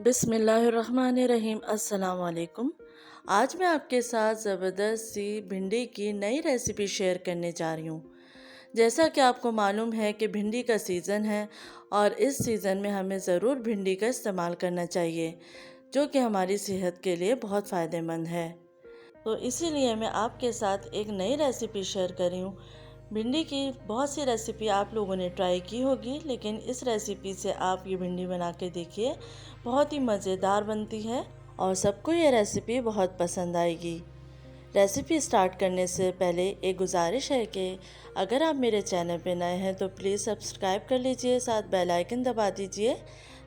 बिस्मिल्लाहिर्रहमानिर्रहीम। अस्सलाम वालेकुम। आज मैं आपके साथ ज़बरदस्त सी भिंडी की नई रेसिपी शेयर करने जा रही हूँ। जैसा कि आपको मालूम है कि भिंडी का सीज़न है और इस सीज़न में हमें ज़रूर भिंडी का इस्तेमाल करना चाहिए, जो कि हमारी सेहत के लिए बहुत फ़ायदेमंद है। तो इसीलिए मैं आपके साथ एक नई रेसिपी शेयर कर रही हूँ। भिंडी की बहुत सी रेसिपी आप लोगों ने ट्राई की होगी, लेकिन इस रेसिपी से आप ये भिंडी बना के देखिए, बहुत ही मज़ेदार बनती है और सबको ये रेसिपी बहुत पसंद आएगी। रेसिपी स्टार्ट करने से पहले एक गुजारिश है कि अगर आप मेरे चैनल पे नए हैं तो प्लीज़ सब्सक्राइब कर लीजिए, साथ बेल आइकन दबा दीजिए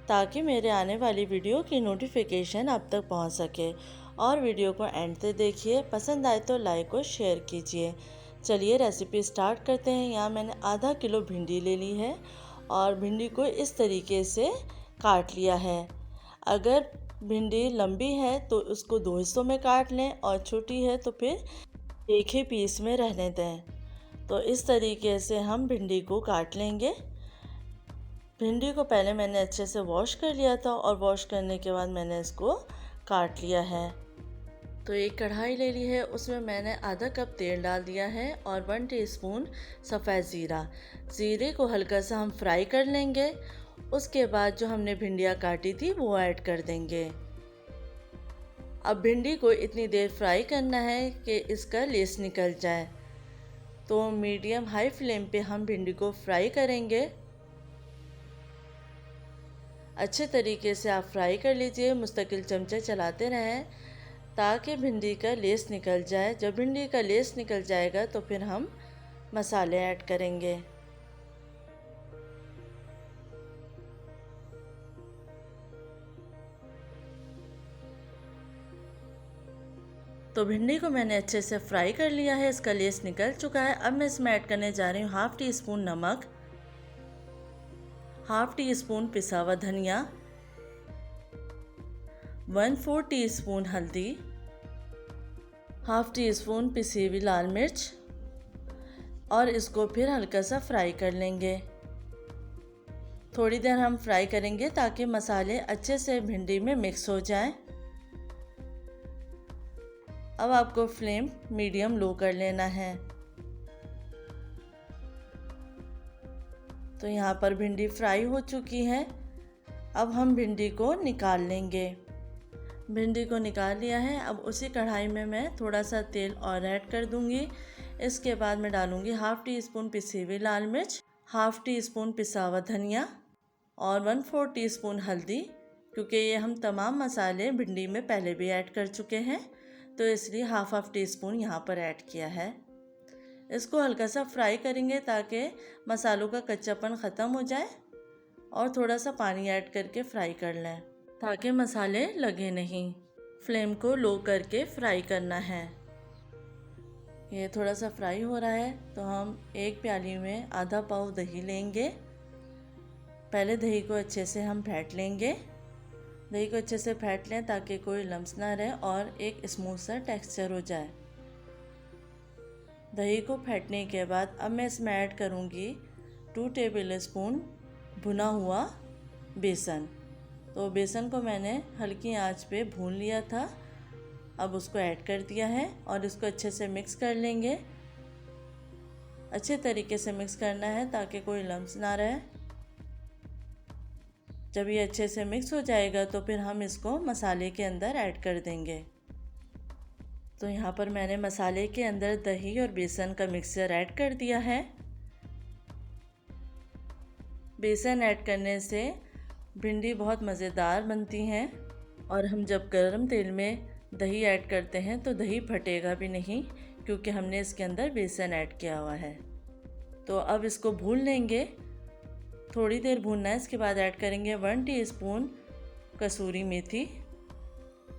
ताकि मेरे आने वाली वीडियो की नोटिफिकेशन आप तक पहुंच सके। और वीडियो को एंड तक देखिए, पसंद आए तो लाइक और शेयर कीजिए। चलिए रेसिपी स्टार्ट करते हैं। यहाँ मैंने आधा किलो भिंडी ले ली है और भिंडी को इस तरीके से काट लिया है। अगर भिंडी लंबी है तो उसको दो हिस्सों में काट लें और छोटी है तो फिर एक ही पीस में रहने दें। तो इस तरीके से हम भिंडी को काट लेंगे। भिंडी को पहले मैंने अच्छे से वॉश कर लिया था और वॉश करने के बाद मैंने इसको काट लिया है। तो एक कढ़ाई ले ली है, उसमें मैंने आधा कप तेल डाल दिया है और 1 टीस्पून सफ़ेद ज़ीरा। ज़ीरे को हल्का सा हम फ्राई कर लेंगे। उसके बाद जो हमने भिंडियाँ काटी थी वो ऐड कर देंगे। अब भिंडी को इतनी देर फ्राई करना है कि इसका लेस निकल जाए। तो मीडियम हाई फ्लेम पे हम भिंडी को फ्राई करेंगे। अच्छे तरीके से आप फ्राई कर लीजिए, मुस्तकिल चमचे चलाते रहें ताकि भिंडी का लेस निकल जाए। जब भिंडी का लेस निकल जाएगा तो फिर हम मसाले ऐड करेंगे। तो भिंडी को मैंने अच्छे से फ्राई कर लिया है, इसका लेस निकल चुका है। अब मैं इसमें ऐड करने जा रही हूँ हाफ़ टी स्पून नमक, हाफ़ टी स्पून पिसा हुआ धनिया, 1/4 टीस्पून हल्दी, हाफ़ टी स्पून पिसी हुई लाल मिर्च और इसको फिर हल्का सा फ्राई कर लेंगे। थोड़ी देर हम फ्राई करेंगे ताकि मसाले अच्छे से भिंडी में मिक्स हो जाएं। अब आपको फ्लेम मीडियम लो कर लेना है। तो यहाँ पर भिंडी फ्राई हो चुकी है। अब हम भिंडी को निकाल लेंगे। भिंडी को निकाल लिया है। अब उसी कढ़ाई में मैं थोड़ा सा तेल और ऐड कर दूंगी। इसके बाद मैं डालूंगी हाफ़ टी स्पून पिसी हुई लाल मिर्च, हाफ़ टी स्पून पिसा हुआ धनिया और 1/4 टीस्पून हल्दी। क्योंकि ये हम तमाम मसाले भिंडी में पहले भी ऐड कर चुके हैं, तो इसलिए हाफ़ टी स्पून यहाँ पर ऐड किया है। इसको हल्का सा फ्राई करेंगे ताकि मसालों का कच्चापन ख़त्म हो जाए और थोड़ा सा पानी ऐड करके फ्राई कर लें ताकि मसाले लगे नहीं। फ्लेम को लो करके फ्राई करना है। ये थोड़ा सा फ्राई हो रहा है तो हम एक प्याली में आधा पाव दही लेंगे। पहले दही को अच्छे से हम फेंट लेंगे। दही को अच्छे से फेंट लें ताकि कोई लम्स ना रहे और एक स्मूथ सा टेक्सचर हो जाए। दही को फेंटने के बाद अब मैं इसमें ऐड करूँगी 2 टेबल स्पून भुना हुआ बेसन। तो बेसन को मैंने हल्की आंच पे भून लिया था। अब उसको ऐड कर दिया है और इसको अच्छे से मिक्स कर लेंगे। अच्छे तरीके से मिक्स करना है ताकि कोई लम्स ना रहे। जब ये अच्छे से मिक्स हो जाएगा तो फिर हम इसको मसाले के अंदर ऐड कर देंगे। तो यहाँ पर मैंने मसाले के अंदर दही और बेसन का मिक्सचर ऐड कर दिया है। बेसन ऐड करने से भिंडी बहुत मज़ेदार बनती हैं और हम जब गर्म तेल में दही ऐड करते हैं तो दही फटेगा भी नहीं, क्योंकि हमने इसके अंदर बेसन ऐड किया हुआ है। तो अब इसको भून लेंगे, थोड़ी देर भूनना है। इसके बाद ऐड करेंगे 1 टीस्पून कसूरी मेथी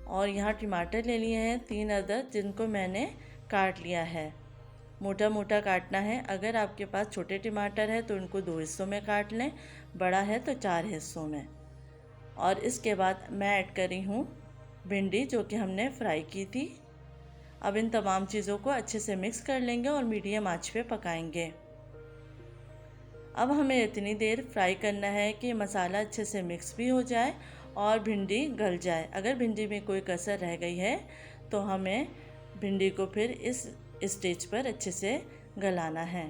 और यहाँ टमाटर ले लिए हैं 3 अदद, जिनको मैंने काट लिया है। मोटा मोटा काटना है। अगर आपके पास छोटे टमाटर है तो उनको 2 हिस्सों में काट लें, बड़ा है तो 4 हिस्सों में। और इसके बाद मैं ऐड कर रही हूँ भिंडी जो कि हमने फ्राई की थी। अब इन तमाम चीज़ों को अच्छे से मिक्स कर लेंगे और मीडियम आंच पे पकाएंगे। अब हमें इतनी देर फ्राई करना है कि मसाला अच्छे से मिक्स भी हो जाए और भिंडी गल जाए। अगर भिंडी में कोई कसर रह गई है तो हमें भिंडी को फिर इस स्टेज पर अच्छे से गलाना है।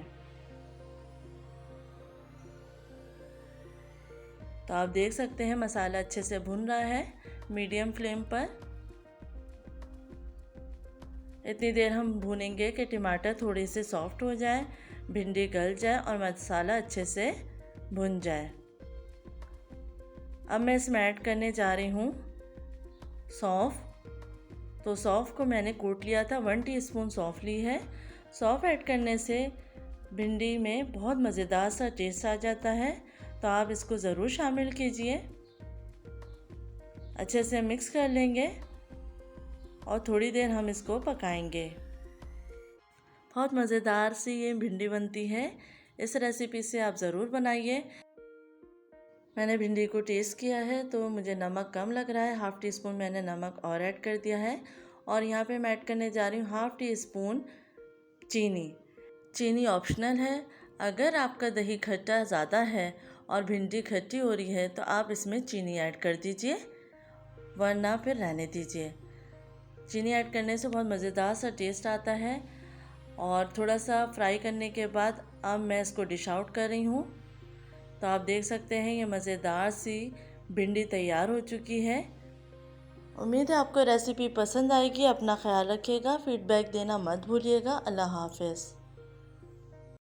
तो आप देख सकते हैं मसाला अच्छे से भुन रहा है मीडियम फ्लेम पर। इतनी देर हम भूनेंगे कि टमाटर थोड़े से सॉफ्ट हो जाए, भिंडी गल जाए और मसाला अच्छे से भुन जाए। अब मैं इसमें ऐड करने जा रही हूँ सौंफ। तो सौंफ को मैंने कूट लिया था, 1 टीस्पून सौंफ ली है। सौंफ ऐड करने से भिंडी में बहुत मज़ेदार सा टेस्ट आ जाता है, तो आप इसको ज़रूर शामिल कीजिए। अच्छे से मिक्स कर लेंगे और थोड़ी देर हम इसको पकाएंगे। बहुत मज़ेदार सी ये भिंडी बनती है। इस रेसिपी से आप ज़रूर बनाइए। मैंने भिंडी को टेस्ट किया है तो मुझे नमक कम लग रहा है, 1/2 टीस्पून मैंने नमक और ऐड कर दिया है। और यहाँ पे मैं ऐड करने जा रही हूँ 1/2 टीस्पून चीनी। चीनी ऑप्शनल है। अगर आपका दही खट्टा ज़्यादा है और भिंडी खट्टी हो रही है तो आप इसमें चीनी ऐड कर दीजिए, वरना फिर रहने दीजिए। चीनी ऐड करने से बहुत मज़ेदार सा टेस्ट आता है। और थोड़ा सा फ्राई करने के बाद अब मैं इसको डिश आउट कर रही हूँ। तो आप देख सकते हैं ये मज़ेदार सी भिंडी तैयार हो चुकी है। उम्मीद है आपको रेसिपी पसंद आएगी। अपना ख्याल रखिएगा, फीडबैक देना मत भूलिएगा। अल्लाह हाफ़िज़।